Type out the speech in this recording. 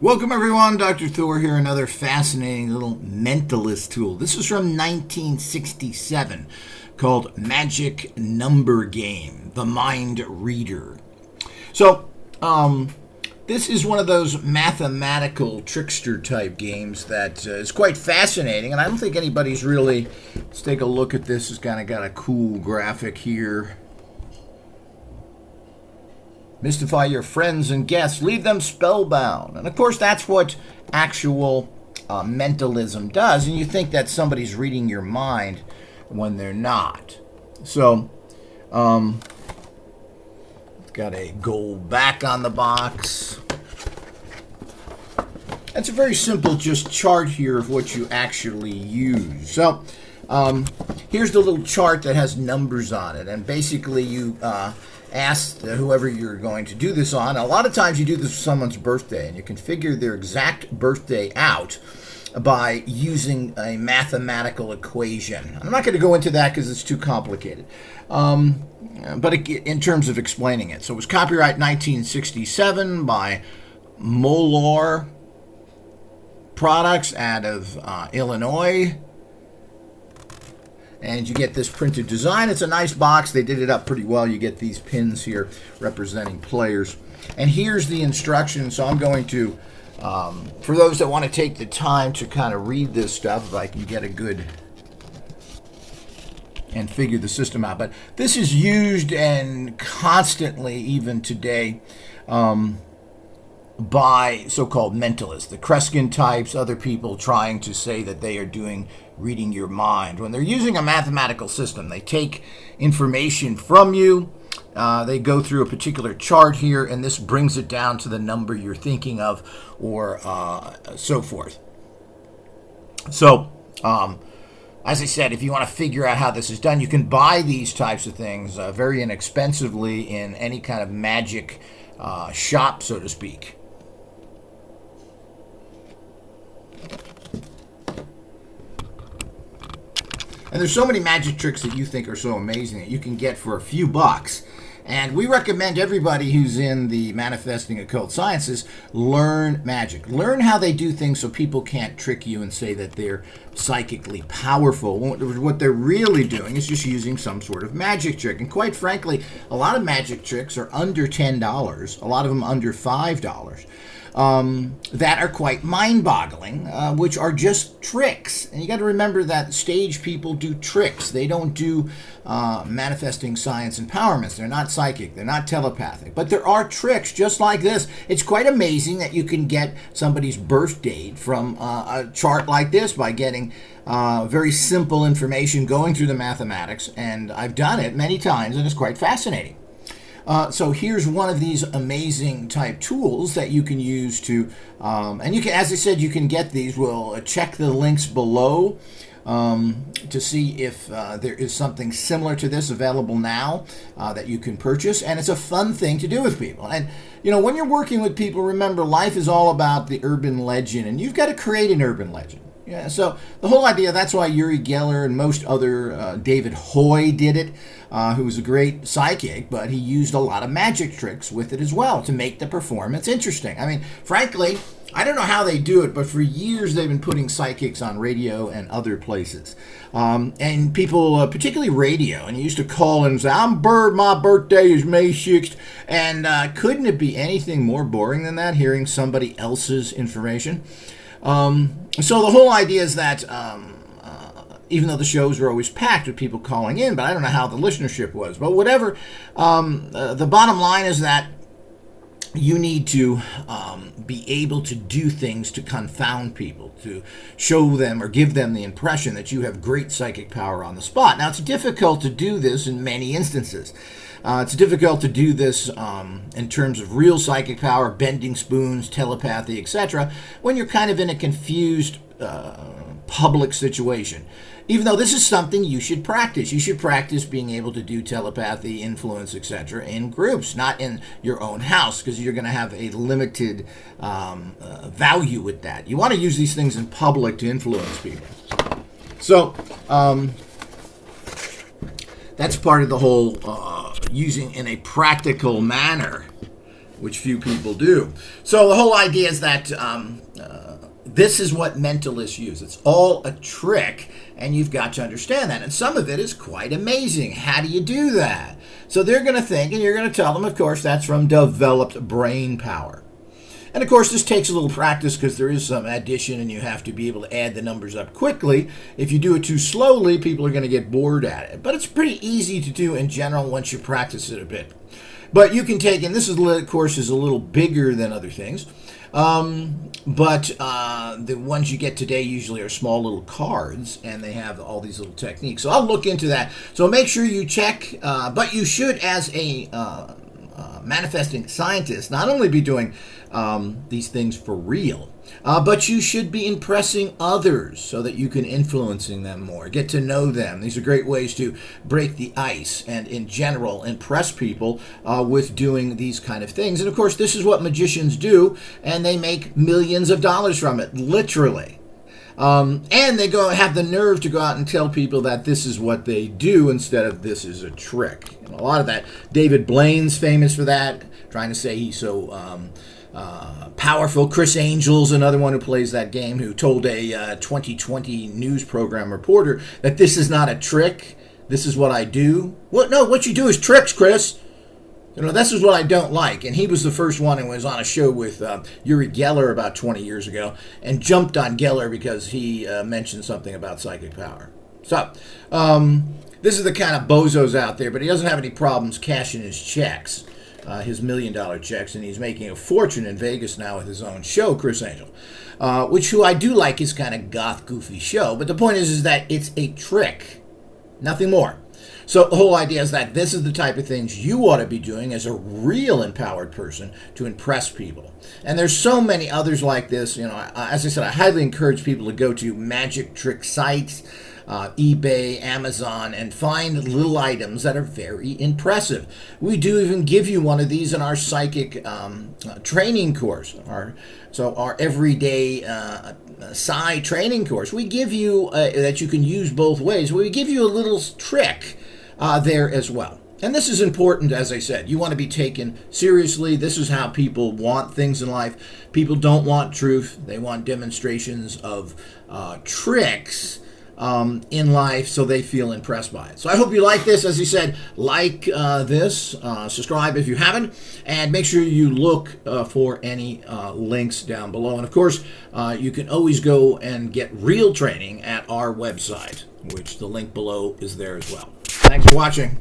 Welcome everyone, Dr. Thor here, another fascinating little mentalist tool. This is from 1967 called Magic Number Game, the Mind Reader. So, this is one of those mathematical trickster type games that is quite fascinating, and I don't think anybody's really, let's take a look at this, it's kind of got a cool graphic here. Mystify your friends and guests. Leave them spellbound. And of course, that's what actual mentalism does. And you think that somebody's reading your mind when they're not. So, got a gold back on the box. That's a very simple just chart here of what you actually use. So, here's the little chart that has numbers on it. And basically, you ask whoever you're going to do this on. A lot of times you do this for someone's birthday, and you can figure their exact birthday out by using a mathematical equation. I'm not going to go into that because it's too complicated, but in terms of explaining it. So it was copyright 1967 by Molar Products out of Illinois. And you get this printed design. It's a nice box. They did it up pretty well. You get these pins here representing players. And here's the instructions. So I'm going to, for those that want to take the time to kind of read this stuff, if I can get a good and figure the system out. But this is used and constantly, even today, by so-called mentalists, the Kreskin types, other people trying to say that they are reading your mind. When they're using a mathematical system, they take information from you, they go through a particular chart here, and this brings it down to the number you're thinking of, or so forth. So, as I said, if you want to figure out how this is done, you can buy these types of things very inexpensively in any kind of magic shop, so to speak. And there's so many magic tricks that you think are so amazing that you can get for a few bucks. And we recommend everybody who's in the manifesting occult sciences learn magic. Learn how they do things so people can't trick you and say that they're psychically powerful. What they're really doing is just using some sort of magic trick. And quite frankly, a lot of magic tricks are under $10, a lot of them under $5. That are quite mind-boggling, which are just tricks. And you got to remember that stage people do tricks. They don't do manifesting science empowerments. They're not psychic. They're not telepathic. But there are tricks just like this. It's quite amazing that you can get somebody's birth date from a chart like this by getting very simple information, going through the mathematics. And I've done it many times, and it's quite fascinating. So here's one of these amazing type tools that you can use to, and you can, as I said, you can get these. We'll check the links below to see if there is something similar to this available now that you can purchase. And it's a fun thing to do with people. And, you know, when you're working with people, remember, life is all about the urban legend, and you've got to create an urban legend. Yeah, so the whole idea, that's why Uri Geller and most other, David Hoy did it, who was a great psychic, but he used a lot of magic tricks with it as well to make the performance interesting. I mean, frankly, I don't know how they do it, but for years they've been putting psychics on radio and other places. And people, particularly radio, and you used to call in and say, I'm Bird, my birthday is May 6th. And couldn't it be anything more boring than that, hearing somebody else's information? So the whole idea is that even though the shows were always packed with people calling in, but I don't know how the listenership was. But whatever, the bottom line is that you need to be able to do things to confound people, to show them or give them the impression that you have great psychic power on the spot. Now, it's difficult to do this in many instances. It's difficult to do this in terms of real psychic power, bending spoons, telepathy, etc., when you're kind of in a confused public situation. Even though this is something you should practice. You should practice being able to do telepathy, influence, etc. in groups, not in your own house, because you're going to have a limited value with that. You want to use these things in public to influence people. So, that's part of the whole using in a practical manner which few people do. So the whole idea is that this is what mentalists use. It's all a trick, and you've got to understand that. And some of it is quite amazing. How do you do that? So they're going to think, and you're going to tell them, of course, that's from developed brain power. And of course, this takes a little practice because there is some addition and you have to be able to add the numbers up quickly. If you do it too slowly, people are going to get bored at it. But it's pretty easy to do in general once you practice it a bit. But you can take, and this is, of course, is a little bigger than other things. But the ones you get today usually are small little cards, and they have all these little techniques. So I'll look into that. So make sure you check, but you should, as a manifesting scientist, not only be doing these things for real, but you should be impressing others so that you can influencing them more, get to know them. These are great ways to break the ice and in general impress people with doing these kind of things. And of course, this is what magicians do, and they make millions of dollars from it, literally. And they have the nerve to go out and tell people that this is what they do instead of this is a trick. And a lot of that, David Blaine's famous for that, trying to say he's so powerful. Chris Angel's another one who plays that game, who told a 2020 news program reporter that this is not a trick, this is what I do. What? No, what you do is tricks, Chris. You know, this is what I don't like. And he was the first one who was on a show with Uri Geller about 20 years ago and jumped on Geller because he mentioned something about psychic power. So, this is the kind of bozos out there, but he doesn't have any problems cashing his checks, his $1 million checks, and he's making a fortune in Vegas now with his own show, Chris Angel, who I do like his kind of goth, goofy show. But the point is that it's a trick, nothing more. So the whole idea is that this is the type of things you ought to be doing as a real empowered person to impress people. And there's so many others like this. You know, as I said, I highly encourage people to go to magic trick sites, eBay, Amazon, and find little items that are very impressive. We do even give you one of these in our psychic training course, our everyday psi training course. We give you that you can use both ways. We give you a little trick there as well. And this is important, as I said. You want to be taken seriously. This is how people want things in life. People don't want truth. They want demonstrations of tricks in life, so they feel impressed by it. So I hope you like this. As I said, like this, subscribe if you haven't, and make sure you look for any links down below. And of course, you can always go and get real training at our website, which the link below is there as well. Thanks for watching.